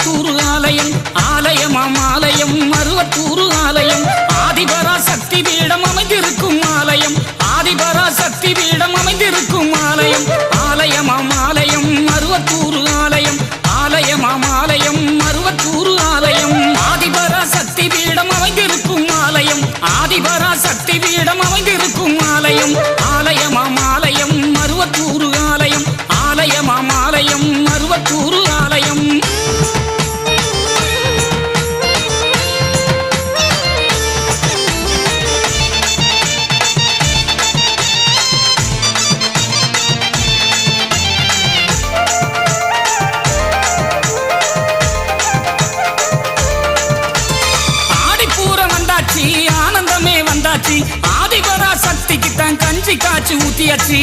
மருவத்தூர் ஆலயம் ஆலயமாம் ஆலயம் மருவத்தூர் ஆலயம் ஆதிபரா சக்தி பீடம் அமைந்திருக்கும் ஆலயம் ஆதிபரா சக்தி பீடம் அமைந்திருக்கும் ஆலயம் ஆலயமாம் ஆலயம் மருவத்தூர் ஆலயம் ஆலயமாம் ஆலயம் மருவத்தூர் ஆலயம் ஆதிபரா சக்தி பீடம் அமைந்திருக்கும் ஆலயம் ஆதிபரா சக்தி பீடம் அமைந்திருக்கும் ஆலயம் ஆலயமாம் ஆலயம் மருவத்தூர் ஆலயம் ஆலயமாம் ஆலயம் மருவத்தூர் ஆலயம் ஆனந்தமே வந்தாச்சு ஆதிபரா சக்திக்கு தான் கஞ்சி காய்ச்சி ஊத்தியாச்சு